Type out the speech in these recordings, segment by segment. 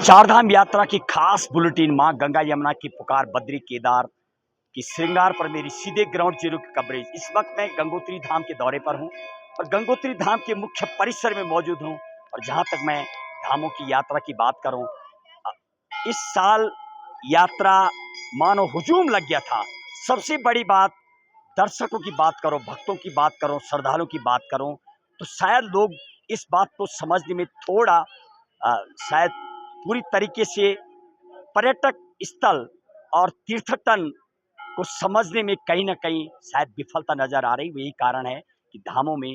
चारधाम यात्रा की खास बुलेटिन मां गंगा यमुना की पुकार बद्री केदार की श्रृंगार पर मेरी सीधे ग्राउंड जीरो की कवरेज। इस वक्त मैं गंगोत्री धाम के दौरे पर हूं और गंगोत्री धाम के मुख्य परिसर में मौजूद हूं। और जहां तक मैं धामों की यात्रा की बात करूं, इस साल यात्रा मानो हुजूम लग गया था। सबसे बड़ी बात, दर्शकों की बात करो, भक्तों की बात करो, श्रद्धालुओं की बात करो, तो शायद लोग इस बात को समझने में थोड़ा शायद पूरी तरीके से पर्यटक स्थल और तीर्थटन को समझने में कहीं ना कहीं शायद विफलता नजर आ रही। यही कारण है कि धामों में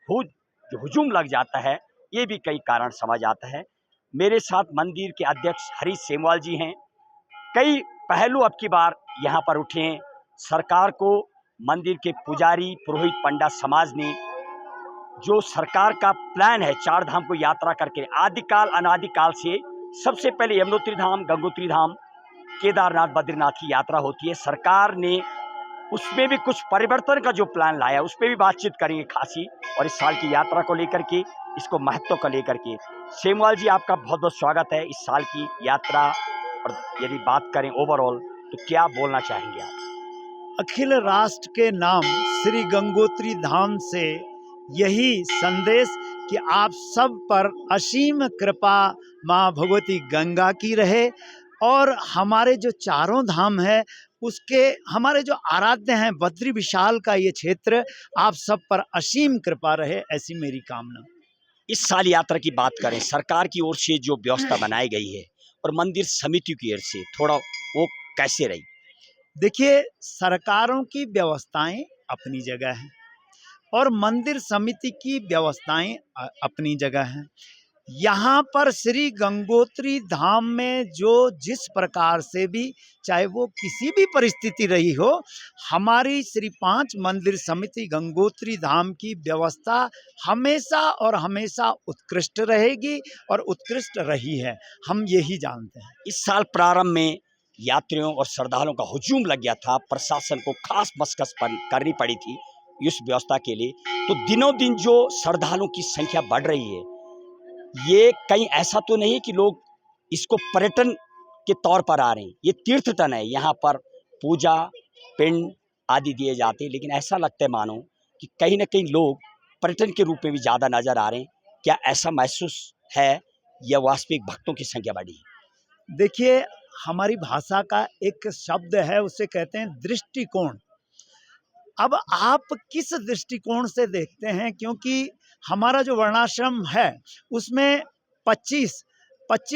जो हुजूम लग जाता है, ये भी कई कारण समझ आता है। मेरे साथ मंदिर के अध्यक्ष हरीश सेमवाल जी हैं। कई पहलू अब की बार यहाँ पर उठे हैं। सरकार को, मंदिर के पुजारी, पुरोहित, पंडा समाज ने जो सरकार का प्लान है चार धाम को यात्रा करके आदिकाल अनादिकाल से, सबसे पहले यमुनोत्री धाम, गंगोत्री धाम, केदारनाथ, बद्रीनाथ की यात्रा होती है। सरकार ने उसमें भी कुछ परिवर्तन का जो प्लान लाया, उस पर भी बातचीत करेंगे खासी, और इस साल की यात्रा को लेकर के, इसको महत्व को लेकर के। सेमवाल जी, आपका बहुत बहुत स्वागत है इस साल की यात्रा। और यदि बात करें ओवरऑल, तो क्या बोलना चाहेंगे आप? अखिल राष्ट्र के नाम श्री गंगोत्री धाम से यही संदेश कि आप सब पर असीम कृपा माँ भगवती गंगा की रहे, और हमारे जो चारों धाम है उसके हमारे जो आराध्य हैं बद्री विशाल का ये क्षेत्र, आप सब पर असीम कृपा रहे, ऐसी मेरी कामना। इस साल यात्रा की बात करें, सरकार की ओर से जो व्यवस्था बनाई गई है और मंदिर समिति की ओर से, थोड़ा वो कैसे रही? देखिए, सरकारों की व्यवस्थाएं अपनी जगह हैं और मंदिर समिति की व्यवस्थाएं अपनी जगह हैं। यहाँ पर श्री गंगोत्री धाम में जो जिस प्रकार से भी, चाहे वो किसी भी परिस्थिति रही हो, हमारी श्री पांच मंदिर समिति गंगोत्री धाम की व्यवस्था हमेशा और हमेशा उत्कृष्ट रहेगी और उत्कृष्ट रही है, हम यही जानते हैं। इस साल प्रारंभ में यात्रियों और श्रद्धालुओं का हुजूम लग गया था। प्रशासन को खास मशक्कत करनी पड़ी थी इस व्यवस्था के लिए। तो दिनों दिन जो श्रद्धालुओं की संख्या बढ़ रही है, ये कहीं ऐसा तो नहीं है कि लोग इसको पर्यटन के तौर पर आ रहे हैं। ये तीर्थटन है, यहाँ पर पूजा, पिंड आदि दिए जाते हैं, लेकिन ऐसा लगता है मानो कि कहीं ना कहीं लोग पर्यटन के रूप में भी ज़्यादा नजर आ रहे हैं। क्या ऐसा महसूस है या वास्तविक भक्तों की संख्या बढ़ी है? देखिए, हमारी भाषा का एक शब्द है, उसे कहते हैं दृष्टिकोण। अब आप किस दृष्टिकोण से देखते हैं, क्योंकि हमारा जो वर्णाश्रम है उसमें 25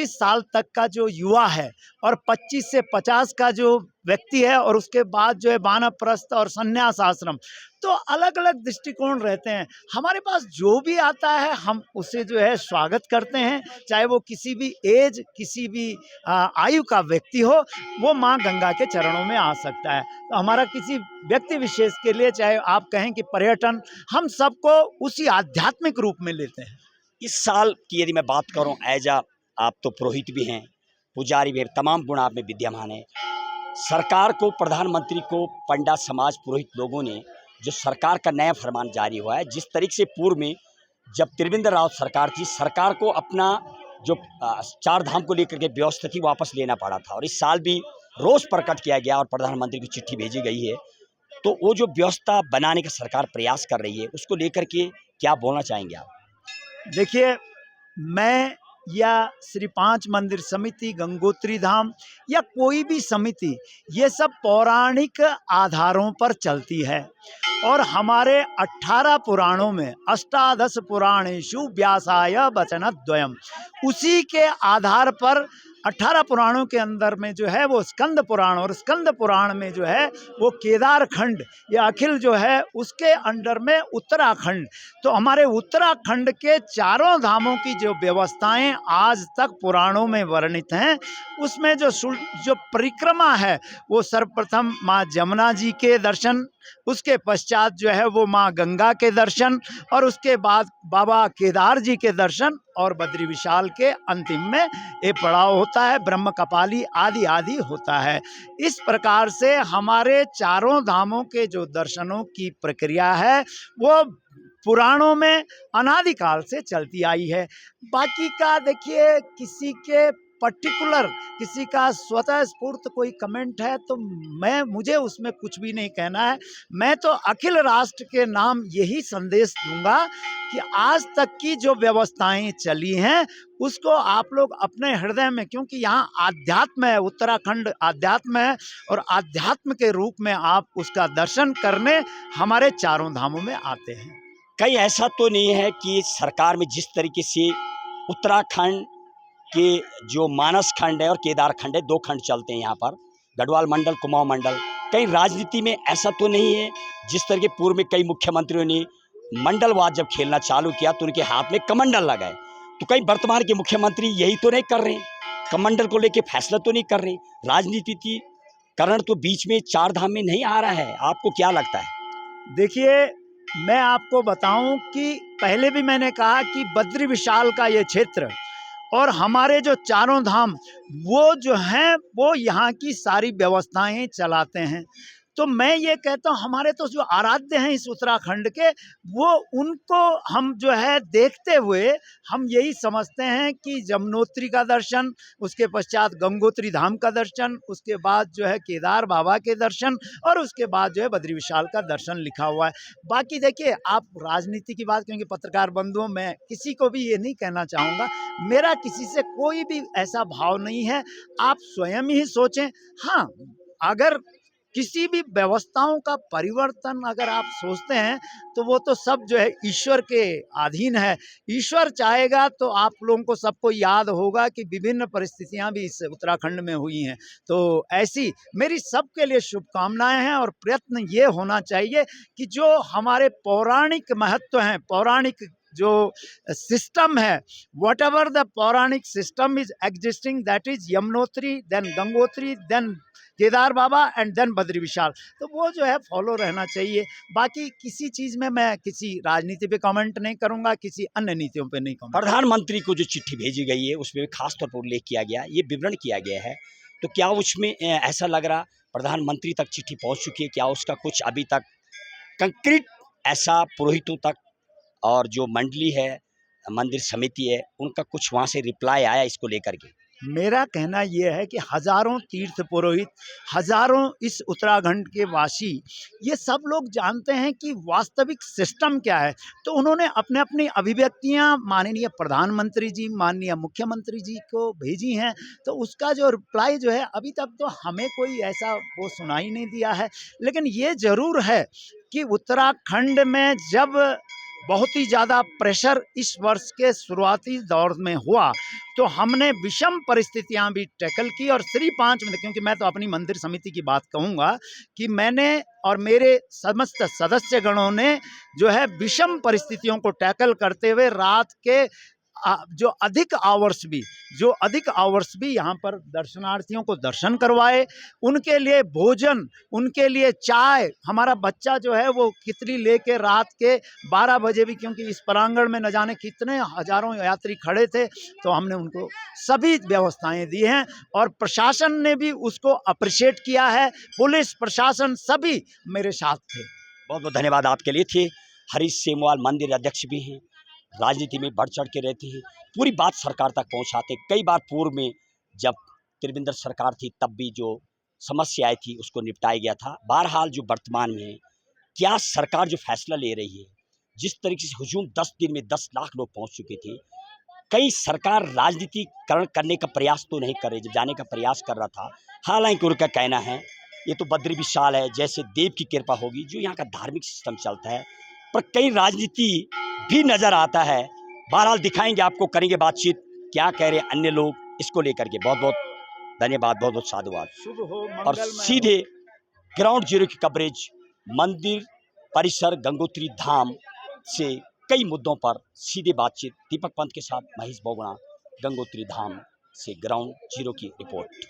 साल तक का जो युवा है और 25 से 50 का जो व्यक्ति है, और उसके बाद जो है वानप्रस्थ और संन्यास आश्रम, तो अलग अलग दृष्टिकोण रहते हैं। हमारे पास जो भी आता है हम उसे जो है स्वागत करते हैं, चाहे वो किसी भी एज, किसी भी आयु का व्यक्ति हो, वो माँ गंगा के चरणों में आ सकता है। तो हमारा किसी व्यक्ति विशेष के लिए, चाहे आप कहें कि पर्यटन, हम सबको उसी आध्यात्मिक रूप में लेते हैं। इस साल की यदि मैं बात करूं, एजा आप तो पुरोहित भी हैं, पुजारी भी हैं, तमाम गुण आप में विद्यमान हैं। सरकार को, प्रधानमंत्री को, पंडा समाज, पुरोहित लोगों ने जो सरकार का नया फरमान जारी हुआ है, जिस तरीके से पूर्व में जब त्रिवेंद्र रावत सरकार थी, सरकार को अपना जो चार धाम को लेकर के व्यवस्था थी वापस लेना पड़ा था, और इस साल भी रोष प्रकट किया गया और प्रधानमंत्री की चिट्ठी भेजी गई है। तो वो जो व्यवस्था बनाने का सरकार प्रयास कर रही है, उसको लेकर के क्या बोलना चाहेंगे आप? देखिए, मैं या श्री पांच मंदिर समिति गंगोत्री धाम या कोई भी समिति, ये सब पौराणिक आधारों पर चलती है, और हमारे 18 पुराणों में अष्टादश पुराणेषु व्यासाय वचनद्वयम्, उसी के आधार पर 18 पुराणों के अंदर में जो है वो स्कंद पुराण, और स्कंद पुराण में जो है वो केदार खंड या अखिल जो है उसके अंडर में उत्तराखंड। तो हमारे उत्तराखंड के चारों धामों की जो व्यवस्थाएं आज तक पुराणों में वर्णित हैं, उसमें जो परिक्रमा है वो सर्वप्रथम माँ जमुना जी के दर्शन, उसके पश्चात जो है वो माँ गंगा के दर्शन, और उसके बाद बाबा केदार जी के दर्शन, और बद्री विशाल के अंतिम में ये पड़ाव होता है, ब्रह्म कपाली आदि आदि होता है। इस प्रकार से हमारे चारों धामों के जो दर्शनों की प्रक्रिया है वो पुराणों में अनादिकाल से चलती आई है। बाकी का देखिए, किसी के पर्टिकुलर, किसी का स्वतः स्फूर्त कोई कमेंट है तो मुझे उसमें कुछ भी नहीं कहना है। मैं तो अखिल राष्ट्र के नाम यही संदेश दूंगा कि आज तक की जो व्यवस्थाएं चली हैं उसको आप लोग अपने हृदय में, क्योंकि यहाँ आध्यात्म है, उत्तराखंड आध्यात्म है, और आध्यात्म के रूप में आप उसका दर्शन करने हमारे चारों धामों में आते हैं। कहीं ऐसा तो नहीं है कि सरकार में जिस तरीके से उत्तराखंड के जो मानस खंड है और केदार खंड है, 2 खंड चलते हैं यहाँ पर, गढ़वाल मंडल, कुमाऊं मंडल, कहीं राजनीति में ऐसा तो नहीं है जिस तरह के पूर्व में कई मुख्यमंत्रियों ने मंडलवाद जब खेलना चालू किया तो उनके हाथ में कमंडल लगाए, तो कहीं वर्तमान के मुख्यमंत्री यही तो नहीं कर रहे हैं, कमंडल को लेके फैसला तो नहीं कर रहे, राजनीतिकरण तो बीच में 4 धाम में नहीं आ रहा है, आपको क्या लगता है? देखिए, मैं आपको बताऊं कि पहले भी मैंने कहा कि बद्री विशाल का ये क्षेत्र और हमारे जो चारों धाम, वो जो हैं वो यहाँ की सारी व्यवस्थाएं चलाते हैं। तो मैं ये कहता हूँ, हमारे तो जो आराध्य हैं इस उत्तराखंड के, वो उनको हम जो है देखते हुए हम यही समझते हैं कि यमुनोत्री का दर्शन, उसके पश्चात गंगोत्री धाम का दर्शन, उसके बाद जो है केदार बाबा के दर्शन, और उसके बाद जो है बद्री विशाल का दर्शन लिखा हुआ है। बाकी देखिए, आप राजनीति की बात, क्योंकि पत्रकार बंधुओं, मैं किसी को भी ये नहीं कहना चाहूँगा, मेरा किसी से कोई भी ऐसा भाव नहीं है, आप स्वयं ही सोचें। हाँ, अगर किसी भी व्यवस्थाओं का परिवर्तन अगर आप सोचते हैं तो वो तो सब जो है ईश्वर के अधीन है। ईश्वर चाहेगा तो आप लोगों को सबको याद होगा कि विभिन्न परिस्थितियां भी इस उत्तराखंड में हुई हैं। तो ऐसी मेरी सबके लिए शुभकामनाएं हैं, और प्रयत्न ये होना चाहिए कि जो हमारे पौराणिक महत्व हैं, पौराणिक जो सिस्टम है, वट एवर द पौराणिक system is existing, that is Yamunotri, then Gangotri, then Kedar Baba and then Badri Vishal, तो वो जो है फॉलो रहना चाहिए। बाकी किसी चीज़ में मैं किसी राजनीति पे कमेंट नहीं करूंगा, किसी अन्य नीतियों पे नहीं कमेंट। प्रधानमंत्री को जो चिट्ठी भेजी गई है उसमें खास तौर पर उल्लेख किया गया, ये विवरण किया गया है, तो क्या उसमें ऐसा लग रहा प्रधानमंत्री तक चिट्ठी पहुंच चुकी है? क्या उसका कुछ अभी तक कंक्रीट ऐसा पुरोहितों तक और जो मंडली है, मंदिर समिति है, उनका कुछ वहाँ से रिप्लाई आया इसको लेकर के? मेरा कहना यह है कि हजारों तीर्थ पुरोहित, हजारों इस उत्तराखंड के वासी, ये सब लोग जानते हैं कि वास्तविक सिस्टम क्या है। तो उन्होंने अपने अपनी अभिव्यक्तियां माननीय प्रधानमंत्री जी, माननीय मुख्यमंत्री जी को भेजी हैं। तो उसका जो रिप्लाई जो है, अभी तक तो हमें कोई ऐसा वो सुनाई नहीं दिया है। लेकिन ये जरूर है कि उत्तराखंड में जब बहुत ही ज़्यादा प्रेशर इस वर्ष के शुरुआती दौर में हुआ, तो हमने विषम परिस्थितियां भी टैकल की, और सिर्फ 5 मिनट, क्योंकि मैं तो अपनी मंदिर समिति की बात कहूँगा कि मैंने और मेरे समस्त सदस्यगणों ने जो है विषम परिस्थितियों को टैकल करते हुए रात के जो अधिक आवर्स भी यहाँ पर दर्शनार्थियों को दर्शन करवाए, उनके लिए भोजन, उनके लिए चाय। हमारा बच्चा जो है वो कितली लेके रात के 12 बजे भी, क्योंकि इस प्रांगण में न जाने कितने हजारों यात्री खड़े थे, तो हमने उनको सभी व्यवस्थाएं दी हैं, और प्रशासन ने भी उसको अप्रिशिएट किया है। पुलिस प्रशासन सभी मेरे साथ थे। बहुत बहुत धन्यवाद आपके लिए। थे हरीश सेमवाल, मंदिर अध्यक्ष भी हैं, राजनीति में बढ़ चढ़ के रहते हैं, पूरी बात सरकार तक पहुंचाते। कई बार पूर्व में जब त्रिवेंद्र सरकार थी तब भी जो समस्या आई थी उसको निपटाया गया था। बहरहाल जो वर्तमान में क्या सरकार जो फैसला ले रही है, जिस तरीके से हुजूम 10 दिन में 10 लाख लोग पहुंच चुके थे, कई सरकार राजनीतिकरण करने का प्रयास तो नहीं कर रही। जब जाने का प्रयास कर रहा था, हालांकि उनका कहना है ये तो बद्री विशाल है, जैसे देव की कृपा होगी, जो यहाँ का धार्मिक सिस्टम चलता है, पर कई राजनीति भी नजर आता है। बहरहाल दिखाएंगे आपको, करेंगे बातचीत, क्या कह रहे अन्य लोग इसको लेकर के। बहुत बहुत धन्यवाद, बहुत बहुत साधुवाद। शुभ हो, और सीधे ग्राउंड जीरो की कवरेज मंदिर परिसर गंगोत्री धाम से कई मुद्दों पर सीधे बातचीत दीपक पंत के साथ। महेश बोगड़ा, गंगोत्री धाम से ग्राउंड जीरो की रिपोर्ट।